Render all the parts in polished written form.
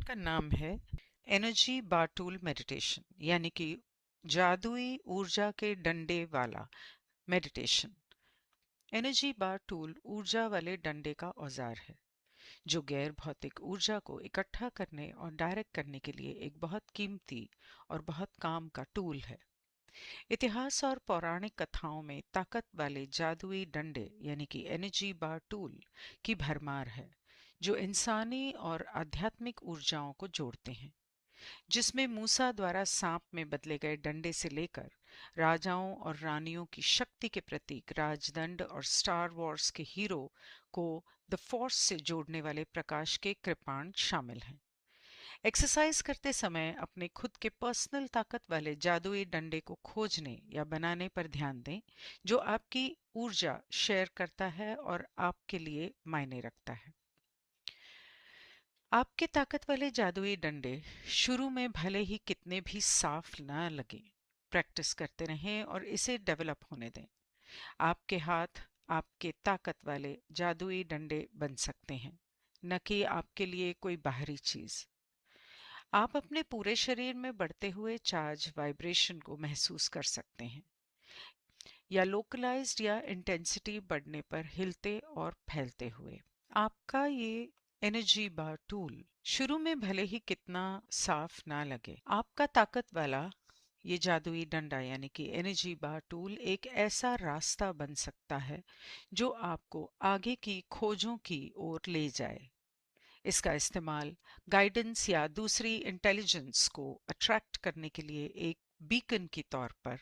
का नाम है एनर्जी बार टूल मेडिटेशन, यानी कि जादुई ऊर्जा के डंडे वाला मेडिटेशन। एनर्जी बार टूल ऊर्जा वाले डंडे का औजार है जो गैर भौतिक ऊर्जा को इकट्ठा करने और डायरेक्ट करने के लिए एक बहुत कीमती और बहुत काम का टूल है। इतिहास और पौराणिक कथाओं में ताकत वाले जादुई डंडे यानी कि एनर्जी बार टूल की भरमार है, जो इंसानी और आध्यात्मिक ऊर्जाओं को जोड़ते हैं। जिसमें मूसा द्वारा सांप में बदले गए डंडे से लेकर राजाओं और रानियों की शक्ति के प्रतीक राजदंड और स्टार वॉर्स के हीरो को द फोर्स से जोड़ने वाले प्रकाश के कृपाण शामिल हैं। एक्सरसाइज करते समय अपने खुद के पर्सनल ताकत वाले जादुई डंडे को खोजने या बनाने पर ध्यान दें, जो आपकी ऊर्जा शेयर करता है और आपके लिए मायने रखता है। आपके ताकत वाले जादुई डंडे शुरू में भले ही कितने भी साफ ना लगे, प्रैक्टिस करते रहें और इसे डेवलप होने दें। आपके हाथ आपके ताकत वाले जादुई डंडे बन सकते हैं, न कि आपके लिए कोई बाहरी चीज। आप अपने पूरे शरीर में बढ़ते हुए चार्ज वाइब्रेशन को महसूस कर सकते हैं, या लोकलाइज्ड या इंटेंसिटी बढ़ने पर हिलते और फैलते हुए। आपका ये एनर्जी बार टूल शुरू में भले ही कितना साफ ना लगे, आपका ताकत वाला ये जादुई डंडा यानी कि एनर्जी बार टूल एक ऐसा रास्ता बन सकता है जो आपको आगे की खोजों की ओर ले जाए। इसका इस्तेमाल गाइडेंस या दूसरी इंटेलिजेंस को अट्रैक्ट करने के लिए एक बीकन की तौर पर,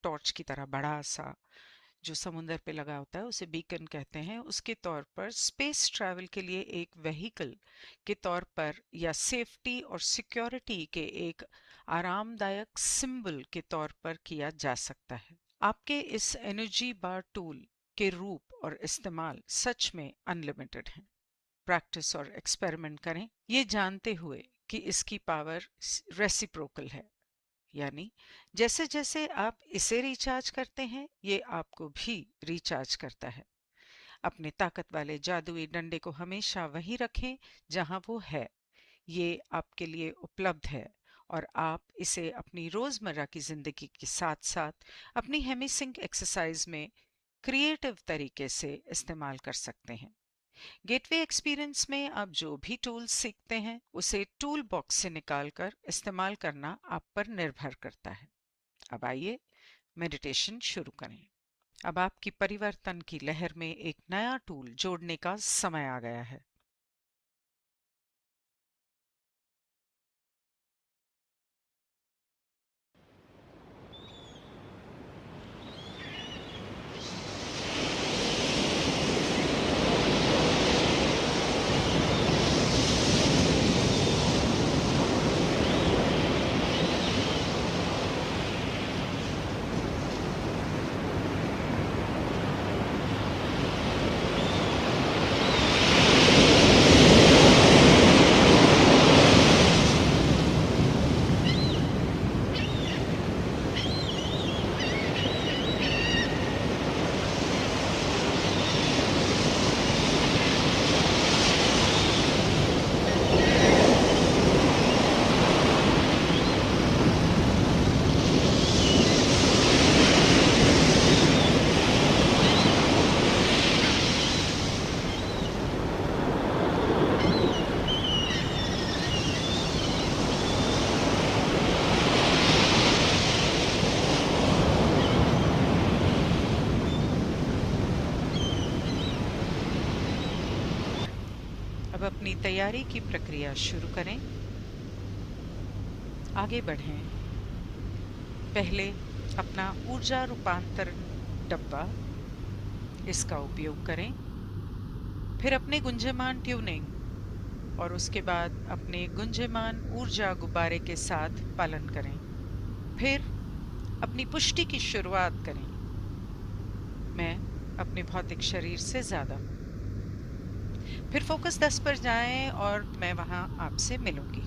टॉर्च की तरह बड़ा सा जो समुंदर पे लगा होता है उसे बीकन कहते हैं, उसके तौर पर, स्पेस ट्रैवल के लिए एक व्हीकल के तौर पर, या सेफ्टी और सिक्योरिटी के एक आरामदायक सिंबल के तौर पर किया जा सकता है। आपके इस एनर्जी बार टूल के रूप और इस्तेमाल सच में अनलिमिटेड हैं। प्रैक्टिस और एक्सपेरिमेंट करें, ये जानते हुए कि इसकी पावर रेसिप्रोकल है, यानी जैसे जैसे आप इसे रिचार्ज करते हैं ये आपको भी रिचार्ज करता है। अपने ताकत वाले जादुई डंडे को हमेशा वहीं रखें जहां वो है। ये आपके लिए उपलब्ध है और आप इसे अपनी रोजमर्रा की जिंदगी के साथ साथ अपनी हेमिसिंक एक्सरसाइज में क्रिएटिव तरीके से इस्तेमाल कर सकते हैं। गेटवे एक्सपीरियंस में आप जो भी टूल्स सीखते हैं उसे टूल बॉक्स से निकालकर इस्तेमाल करना आप पर निर्भर करता है। अब आइए मेडिटेशन शुरू करें। अब आपकी परिवर्तन की लहर में एक नया टूल जोड़ने का समय आ गया है। अब अपनी तैयारी की प्रक्रिया शुरू करें। आगे बढ़ें। पहले अपना ऊर्जा रूपांतरण डब्बा, इसका उपयोग करें। फिर अपने गुंजयमान ट्यूनिंग और उसके बाद अपने गुंजयमान ऊर्जा गुब्बारे के साथ पालन करें। फिर अपनी पुष्टि की शुरुआत करें। मैं अपने भौतिक शरीर से ज्यादा हूँ। फिर फोकस 10 पर जाएं और मैं वहां आपसे मिलूंगी।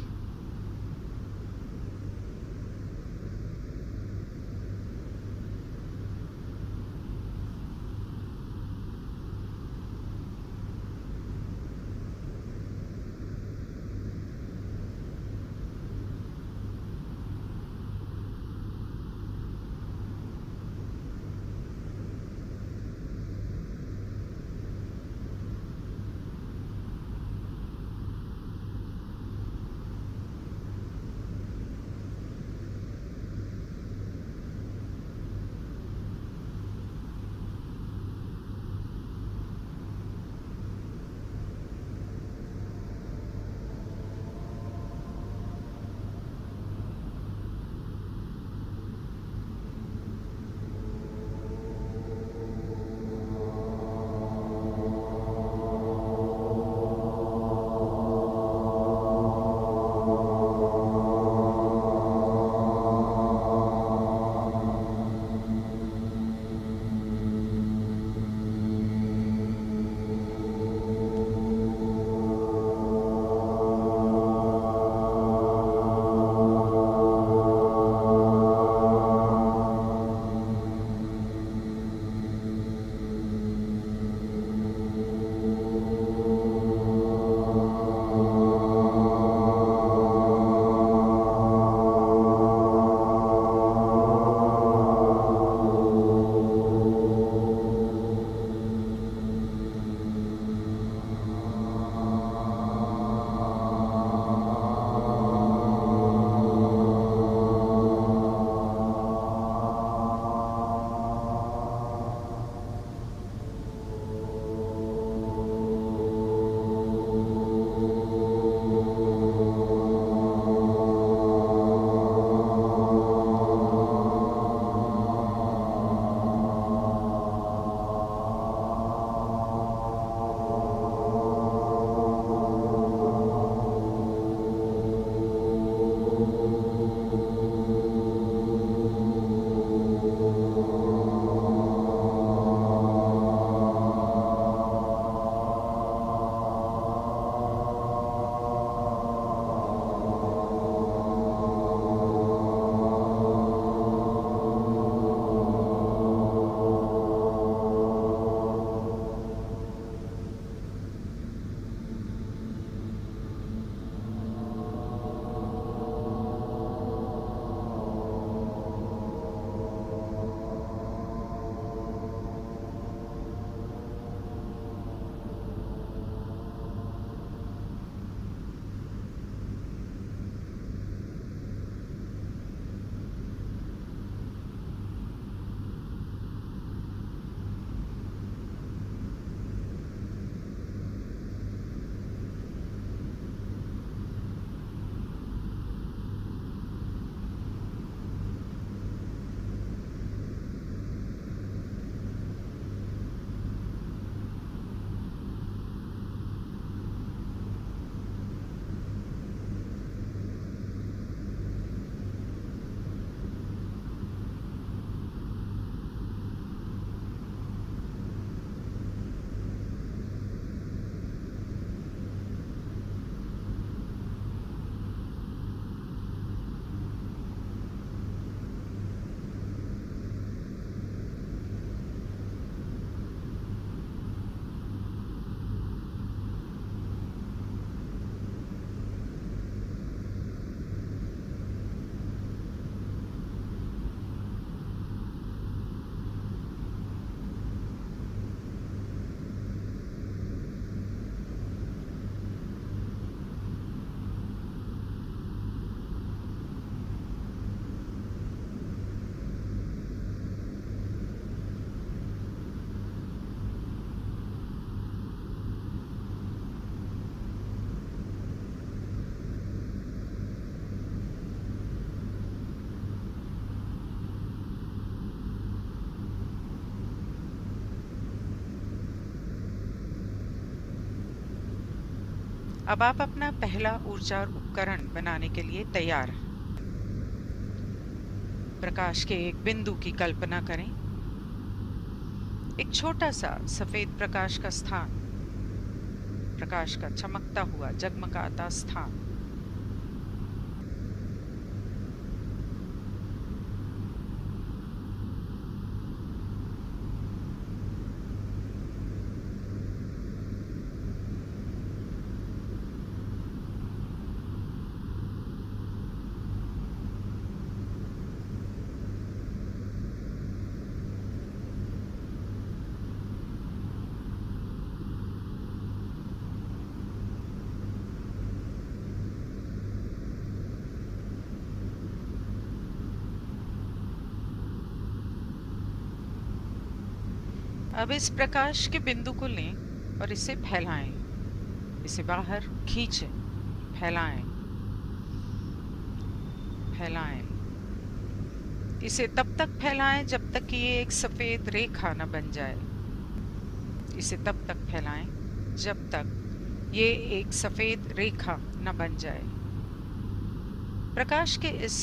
अब आप अपना पहला ऊर्जा उपकरण बनाने के लिए तैयार हैं। प्रकाश के एक बिंदु की कल्पना करें, एक छोटा सा सफेद प्रकाश का स्थान, प्रकाश का चमकता हुआ जगमगाता स्थान। अब इस प्रकाश के बिंदु को लें और इसे फैलाएं, इसे बाहर खींचें, फैलाएं, फैलाएं। इसे तब तक फैलाएं जब तक कि ये एक सफेद रेखा न बन जाए। इसे तब तक फैलाएं जब तक ये एक सफेद रेखा न बन जाए। प्रकाश के इस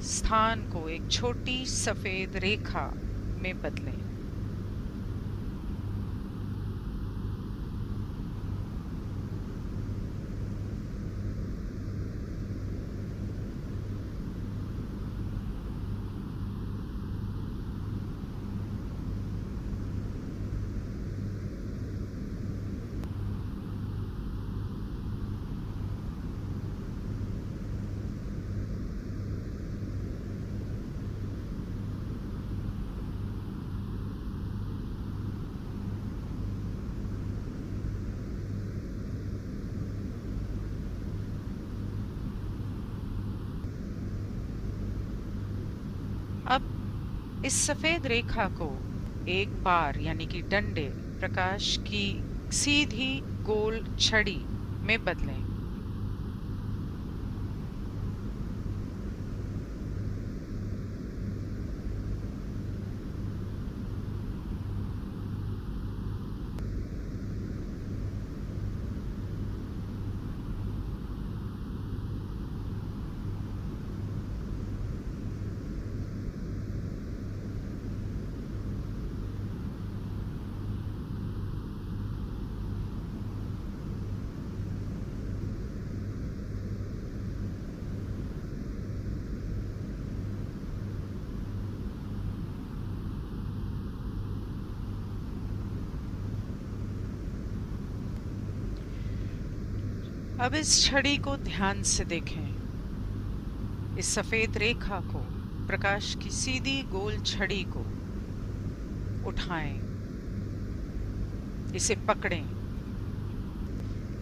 स्थान को एक छोटी सफेद रेखा में बदलें। अब इस सफेद रेखा को एक बार यानी कि डंडे प्रकाश की सीधी गोल छड़ी में बदलें। अब इस छड़ी को ध्यान से देखें। इस सफेद रेखा को, प्रकाश की सीधी गोल छड़ी को उठाएं, इसे पकड़ें,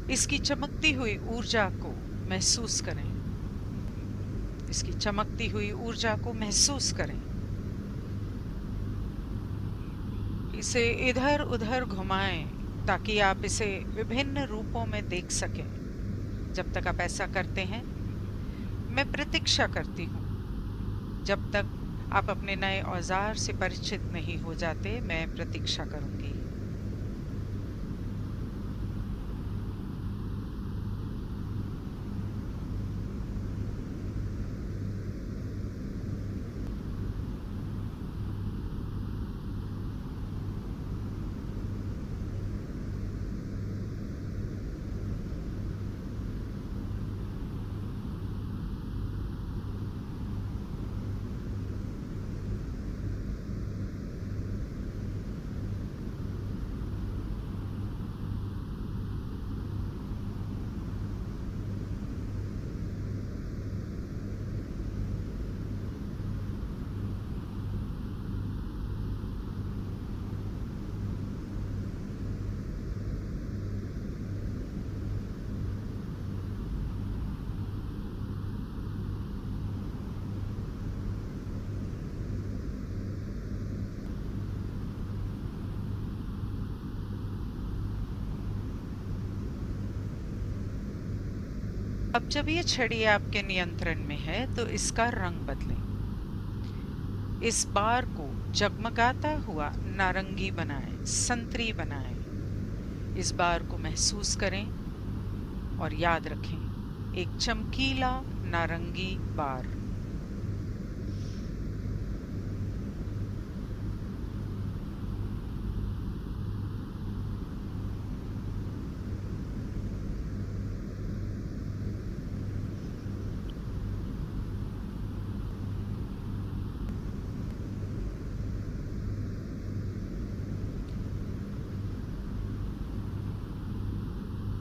इसकी चमकती हुई ऊर्जा को महसूस करें, इसकी चमकती हुई ऊर्जा को महसूस करें। इसे इधर उधर घुमाएं ताकि आप इसे विभिन्न रूपों में देख सकें। जब तक आप ऐसा करते हैं, मैं प्रतीक्षा करती हूँ। जब तक आप अपने नए औजार से परिचित नहीं हो जाते, मैं प्रतीक्षा करूंगी। अब जब ये छड़ी आपके नियंत्रण में है तो इसका रंग बदलें। इस बार को जगमगाता हुआ नारंगी बनाएं, संतरी बनाएं। इस बार को महसूस करें और याद रखें, एक चमकीला नारंगी बार।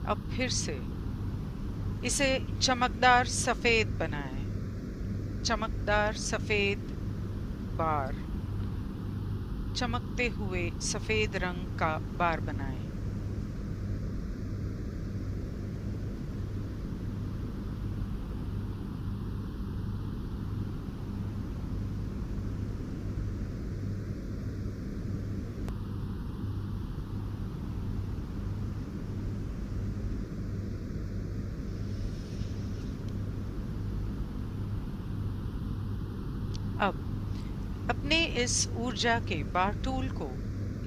अब फिर से इसे चमकदार सफेद बनाएं। चमकदार सफेद बार, चमकते हुए सफेद रंग का बार बनाएं। अब अपने इस ऊर्जा के बारटूल को,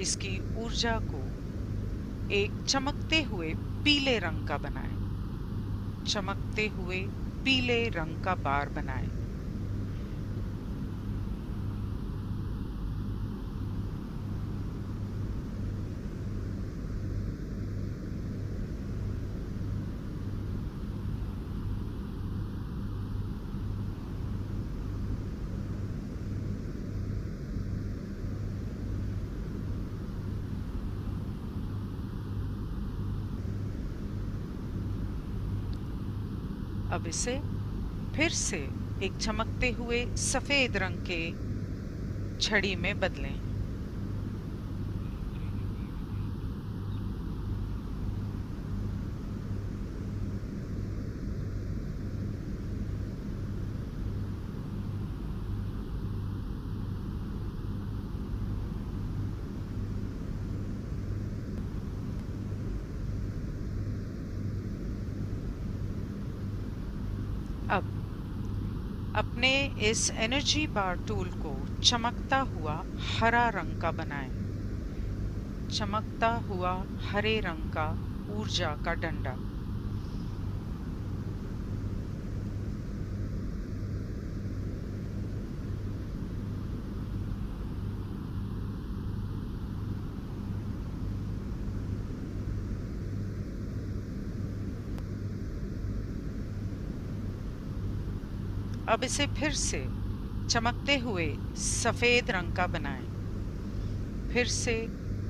इसकी ऊर्जा को एक चमकते हुए पीले रंग का बनाएं। चमकते हुए पीले रंग का बार बनाएं। अब इसे फिर से एक चमकते हुए सफेद रंग के छड़ी में बदलें। अब अपने इस एनर्जी बार टूल को चमकता हुआ हरा रंग का बनाएं। चमकता हुआ हरे रंग का ऊर्जा का डंडा। अब इसे फिर से चमकते हुए सफेद रंग का बनाएं। फिर से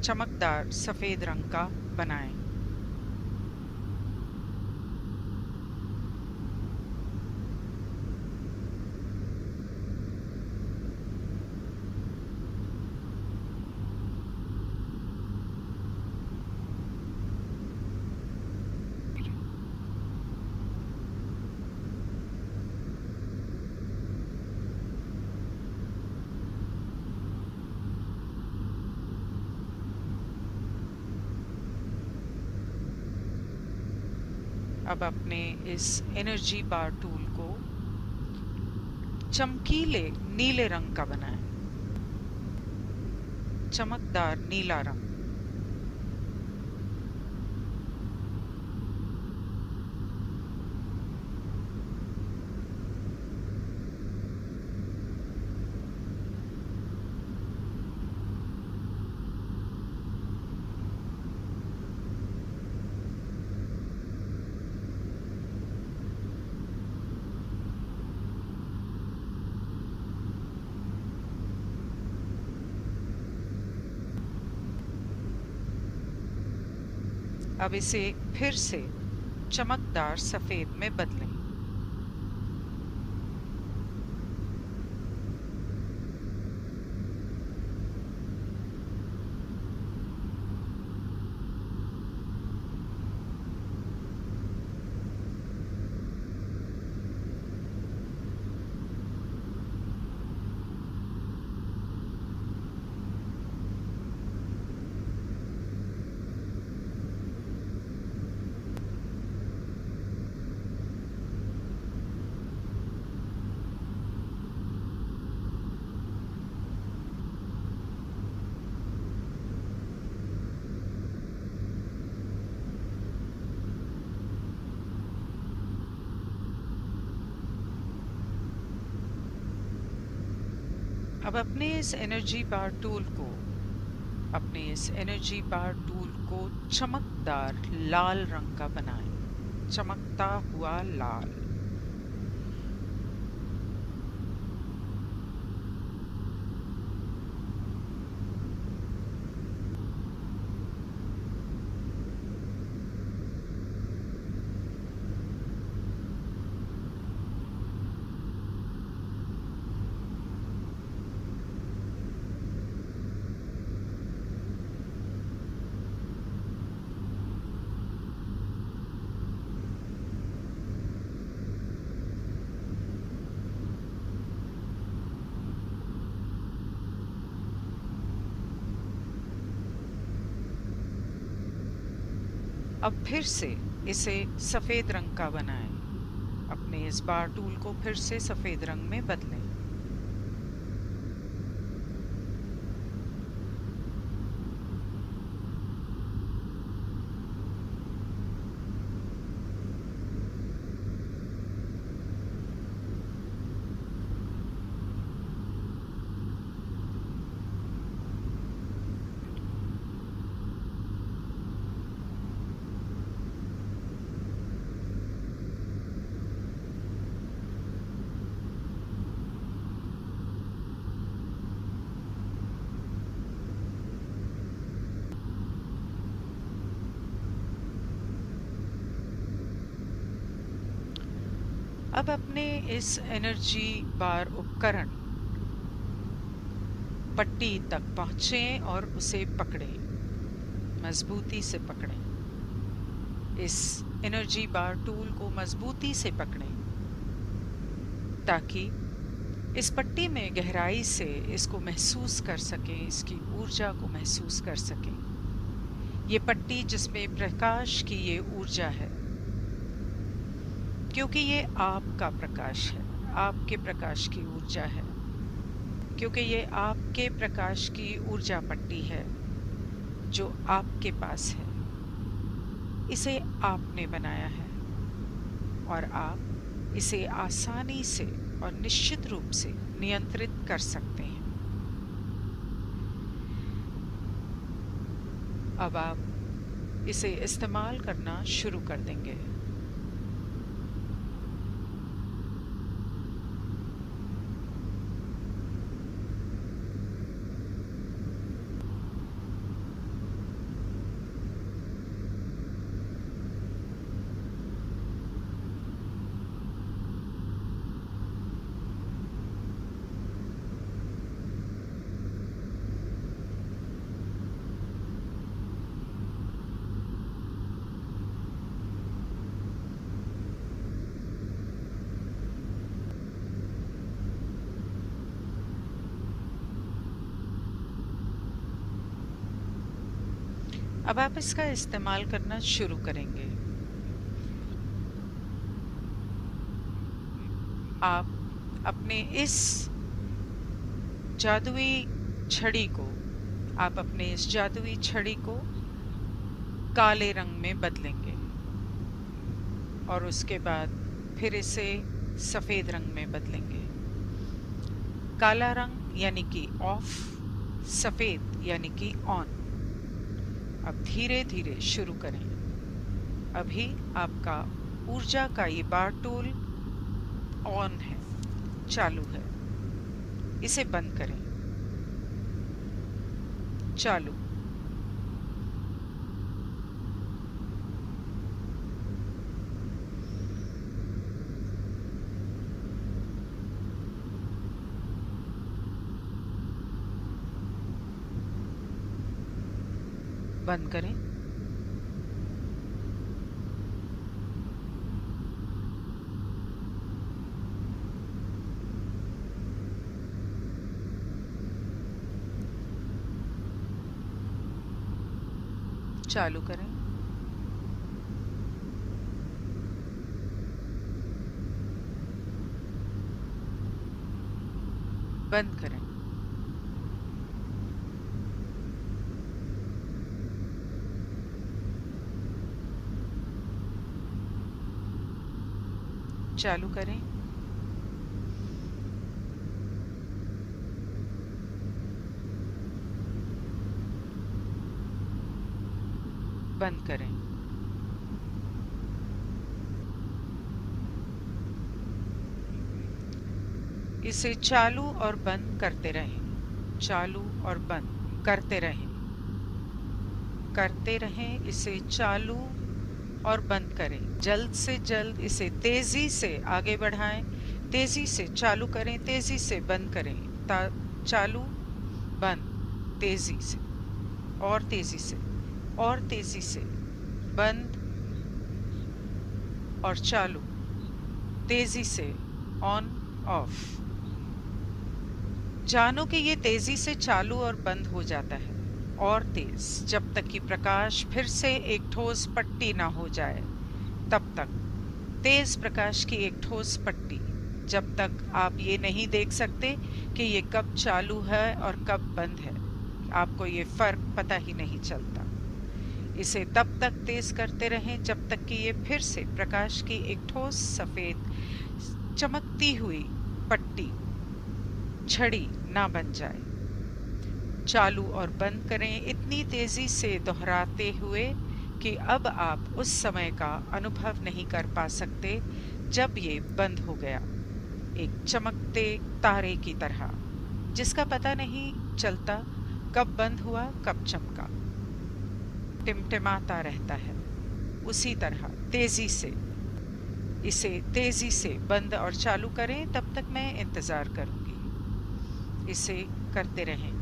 चमकदार सफेद रंग का बनाएं। अब अपने इस एनर्जी बार टूल को चमकीले नीले रंग का बनाएं। चमकदार नीला रंग। अब इसे फिर से चमकदार सफेद में बदलें। अब अपने इस एनर्जी बार टूल को चमकदार लाल रंग का बनाएं, चमकता हुआ लाल। अब फिर से इसे सफेद रंग का बनाएं। अपने इस बार टूल को फिर से सफेद रंग में बदलें। अब अपने इस एनर्जी बार उपकरण पट्टी तक पहुंचें और उसे पकड़ें, मजबूती से पकड़ें। इस एनर्जी बार टूल को मजबूती से पकड़ें ताकि इस पट्टी में गहराई से इसको महसूस कर सकें, इसकी ऊर्जा को महसूस कर सकें। ये पट्टी जिसमें प्रकाश की ये ऊर्जा है, क्योंकि ये आपका प्रकाश है, आपके प्रकाश की ऊर्जा है, क्योंकि ये आपके प्रकाश की ऊर्जा पट्टी है जो आपके पास है। इसे आपने बनाया है और आप इसे आसानी से और निश्चित रूप से नियंत्रित कर सकते हैं। अब आप इसे इस्तेमाल करना शुरू कर देंगे। अब आप इसका इस्तेमाल करना शुरू करेंगे। आप अपने इस जादुई छड़ी को काले रंग में बदलेंगे और उसके बाद फिर इसे सफेद रंग में बदलेंगे। काला रंग यानी कि ऑफ, सफेद यानी कि ऑन। अब धीरे धीरे शुरू करें। अभी आपका ऊर्जा का ये बार टूल ऑन है, चालू है। इसे बंद करें, चालू। बंद करें, चालू करें, बंद करें। चालू करें, बंद करें। इसे चालू और बंद करते रहें, चालू और बंद करते रहें। इसे चालू और बंद करें। जल्द से जल्द इसे तेजी से आगे बढ़ाएं, तेजी से चालू करें, तेजी से बंद करें। चालू, बंद, तेजी से, और तेजी से, और तेजी से, बंद और चालू, तेजी से, ऑन ऑफ। जानो कि ये तेजी से चालू और बंद हो जाता है, और तेज, जब तक कि प्रकाश फिर से एक ठोस पट्टी ना हो जाए तब तक। तेज प्रकाश की एक ठोस पट्टी, जब तक आप ये नहीं देख सकते कि ये कब चालू है और कब बंद है, आपको ये फर्क पता ही नहीं चलता। इसे तब तक तेज करते रहें जब तक कि ये फिर से प्रकाश की एक ठोस सफेद चमकती हुई पट्टी, छड़ी ना बन जाए। चालू और बंद करें इतनी तेजी से दोहराते हुए कि अब आप उस समय का अनुभव नहीं कर पा सकते जब ये बंद हो गया, एक चमकते तारे की तरह जिसका पता नहीं चलता कब बंद हुआ कब चमका, टिमटिमाता रहता है। उसी तरह तेजी से इसे तेजी से बंद और चालू करें, तब तक मैं इंतजार करूंगी। इसे करते रहें।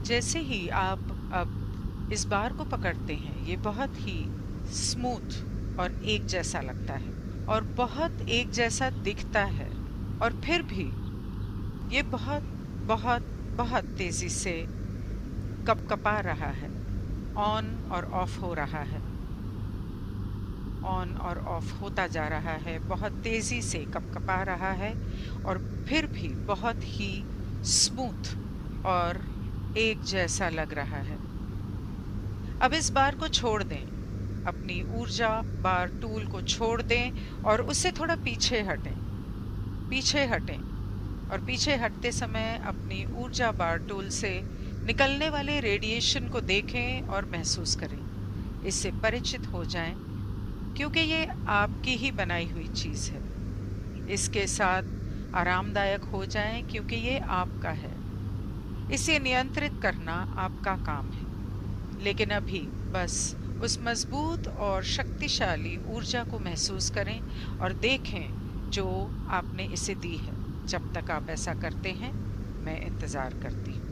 जैसे ही आप अब इस बार को पकड़ते हैं, ये बहुत ही स्मूथ और एक जैसा लगता है और बहुत एक जैसा दिखता है, और फिर भी ये बहुत बहुत बहुत तेजी से कपकपा रहा है, ऑन और ऑफ हो रहा है। ऑन और ऑफ होता जा रहा है, बहुत तेजी से कपकपा रहा है और फिर भी बहुत ही स्मूथ और एक जैसा लग रहा है। अब इस बार को छोड़ दें, अपनी ऊर्जा बार टूल को छोड़ दें और उससे थोड़ा पीछे हटें। पीछे हटें और पीछे हटते समय अपनी ऊर्जा बार टूल से निकलने वाले रेडिएशन को देखें और महसूस करें। इससे परिचित हो जाएं, क्योंकि ये आपकी ही बनाई हुई चीज है। इसके साथ आरामदायक हो जाएं, क्योंकि ये आपका है। इसे नियंत्रित करना आपका काम है। लेकिन अभी बस उस मजबूत और शक्तिशाली ऊर्जा को महसूस करें और देखें जो आपने इसे दी है। जब तक आप ऐसा करते हैं, मैं इंतजार करती हूँ।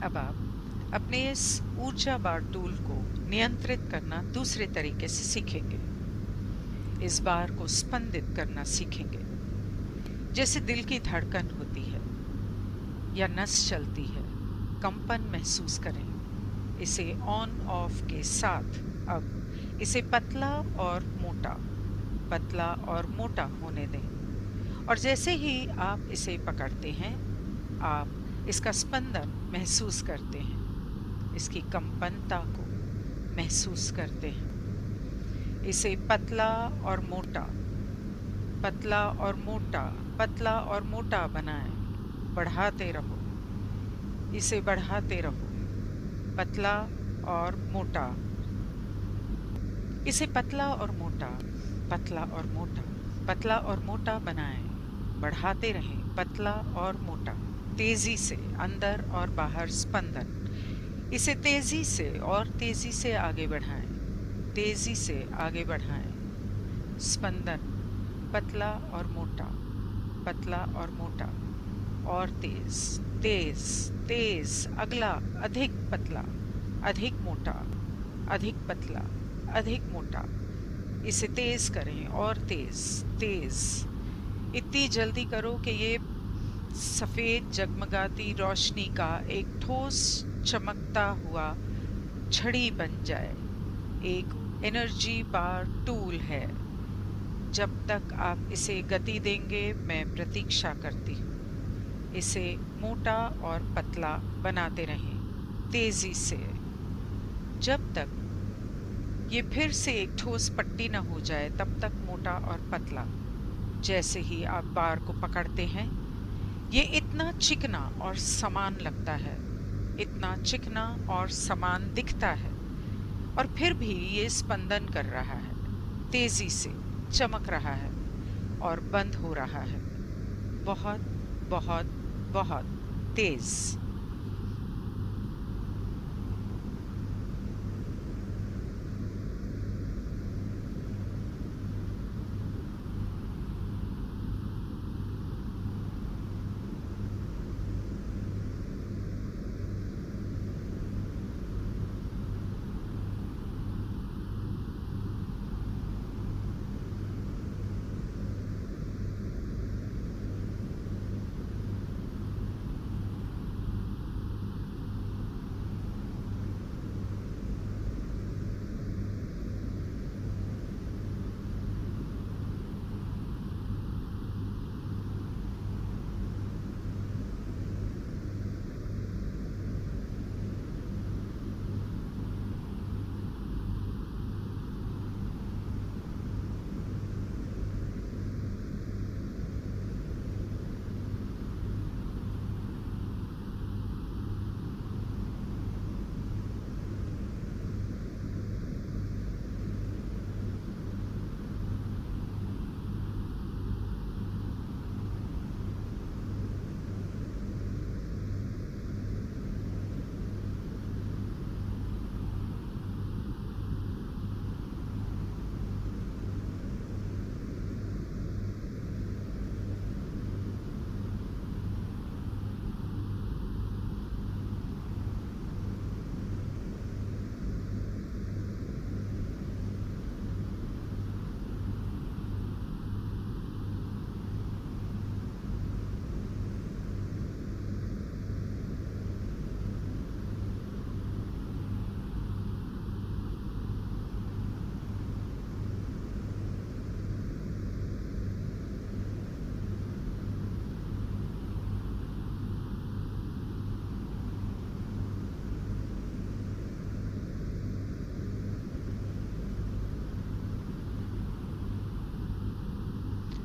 अब आप अपने इस ऊर्जा बार टूल को नियंत्रित करना दूसरे तरीके से सीखेंगे। इस बार को स्पंदित करना सीखेंगे, जैसे दिल की धड़कन होती है या नस चलती है। कंपन महसूस करें। इसे ऑन ऑफ के साथ अब इसे पतला और मोटा, पतला और मोटा होने दें। और जैसे ही आप इसे पकड़ते हैं, आप इसका स्पंदन महसूस करते हैं, इसकी कंपनता को महसूस करते हैं। इसे पतला और मोटा, पतला और मोटा, पतला और मोटा बनाएं। बढ़ाते रहो, इसे बढ़ाते रहो। पतला और मोटा, इसे पतला और मोटा, पतला और मोटा, पतला और मोटा बनाएं। बढ़ाते रहें, पतला और मोटा। तेजी से अंदर और बाहर स्पंदन। इसे तेजी से और तेजी से आगे बढ़ाएं, तेजी से आगे बढ़ाएं। स्पंदन पतला और मोटा, पतला और मोटा और तेज, तेज, तेज। अगला अधिक पतला, अधिक मोटा, अधिक पतला, अधिक मोटा। इसे तेज करें और तेज, तेज। इतनी जल्दी करो कि ये सफेद जगमगाती रोशनी का एक ठोस चमकता हुआ छड़ी बन जाए। एक एनर्जी बार टूल है। जब तक आप इसे गति देंगे, मैं प्रतीक्षा करती हूँ। इसे मोटा और पतला बनाते रहें तेजी से, जब तक ये फिर से एक ठोस पट्टी न हो जाए, तब तक मोटा और पतला। जैसे ही आप बार को पकड़ते हैं, ये इतना चिकना और समान लगता है, इतना चिकना और समान दिखता है, और फिर भी ये स्पंदन कर रहा है, तेजी से चमक रहा है और बंद हो रहा है। बहुत बहुत बहुत तेज।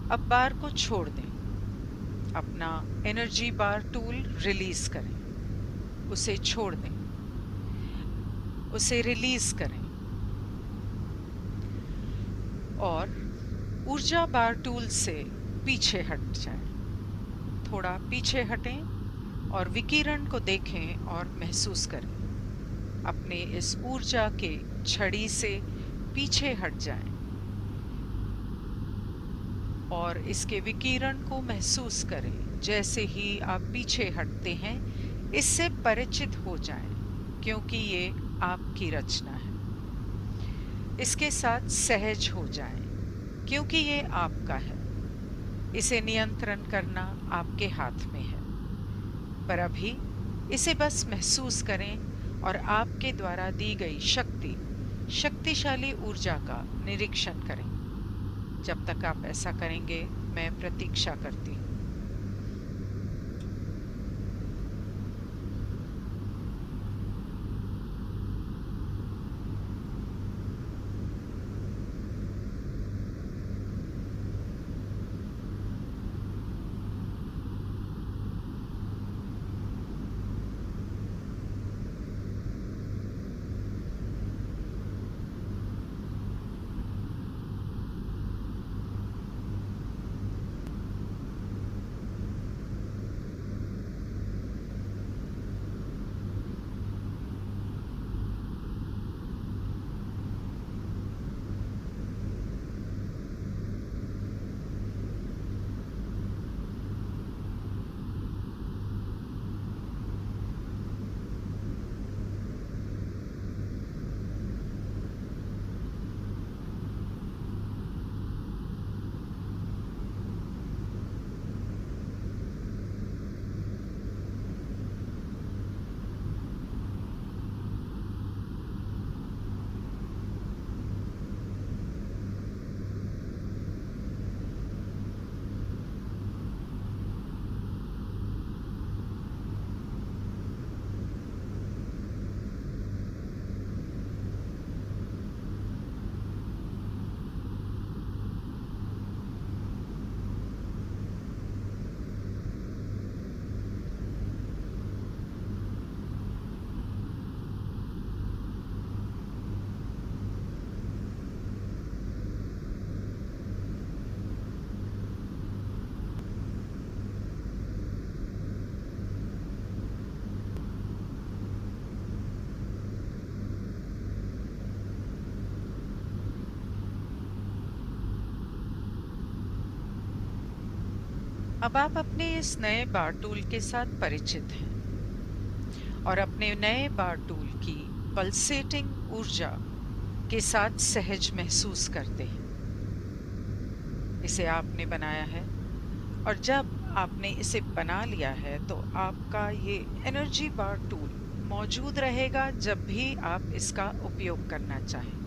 अब बार को छोड़ दें, अपना एनर्जी बार टूल रिलीज करें, उसे छोड़ दें, उसे रिलीज करें और ऊर्जा बार टूल से पीछे हट जाएं। थोड़ा पीछे हटें और विकिरण को देखें और महसूस करें। अपने इस ऊर्जा के छड़ी से पीछे हट जाएं और इसके विकिरण को महसूस करें। जैसे ही आप पीछे हटते हैं, इससे परिचित हो जाएं, क्योंकि ये आपकी रचना है। इसके साथ सहज हो जाएं, क्योंकि ये आपका है। इसे नियंत्रण करना आपके हाथ में है, पर अभी इसे बस महसूस करें और आपके द्वारा दी गई शक्तिशाली ऊर्जा का निरीक्षण करें। जब तक आप ऐसा करेंगे, मैं प्रतीक्षा करती हूँ। अब आप अपने इस नए बार टूल के साथ परिचित हैं और अपने नए बार टूल की पल्सेटिंग ऊर्जा के साथ सहज महसूस करते हैं। इसे आपने बनाया है और जब आपने इसे बना लिया है तो आपका ये एनर्जी बार टूल मौजूद रहेगा जब भी आप इसका उपयोग करना चाहें।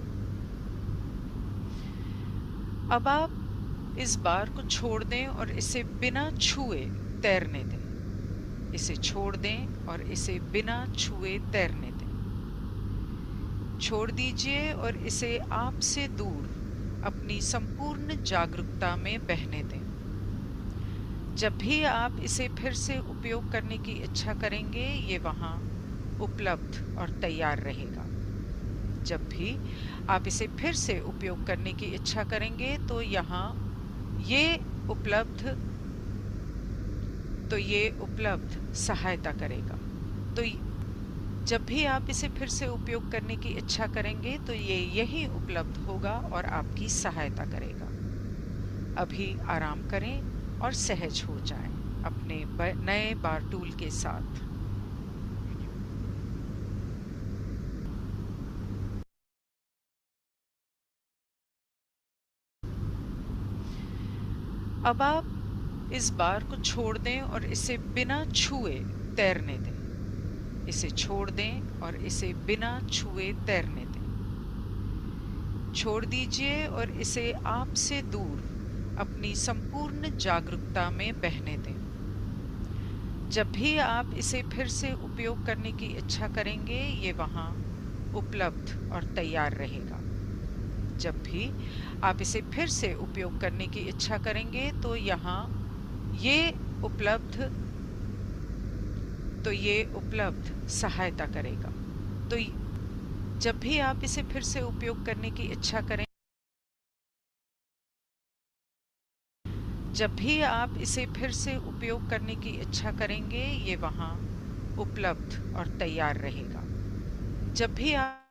अब आप इस बार को छोड़ दें और इसे बिना छुए तैरने दें। इसे छोड़ दें और इसे बिना छुए तैरने दें। छोड़ दीजिए और इसे आपसे दूर अपनी संपूर्ण जागरूकता में बहने दें। जब भी आप इसे फिर से उपयोग करने की इच्छा करेंगे, ये वहाँ उपलब्ध और तैयार रहेगा। जब भी आप इसे फिर से उपयोग करने की इच्छा करेंगे तो ये उपलब्ध सहायता करेगा। तो जब भी आप इसे फिर से उपयोग करने की इच्छा करेंगे तो ये यही उपलब्ध होगा और आपकी सहायता करेगा। अभी आराम करें और सहज हो जाएं अपने नए बार टूल के साथ। अब आप इस बार को छोड़ दें और इसे बिना छुए तैरने दें। इसे छोड़ दें और इसे बिना छुए तैरने दें। छोड़ दीजिए और इसे आपसे दूर अपनी संपूर्ण जागरूकता में बहने दें। जब भी आप इसे फिर से उपयोग करने की इच्छा करेंगे, ये वहाँ उपलब्ध और तैयार रहेगा। जब भी आप इसे फिर से उपयोग करने की इच्छा करेंगे तो यहाँ ये उपलब्ध ये उपलब्ध सहायता करेगा। तो जब भी आप इसे फिर से उपयोग करने की इच्छा करें, जब भी आप इसे फिर से उपयोग करने की इच्छा करेंगे, ये वहाँ उपलब्ध और तैयार रहेगा। जब भी आप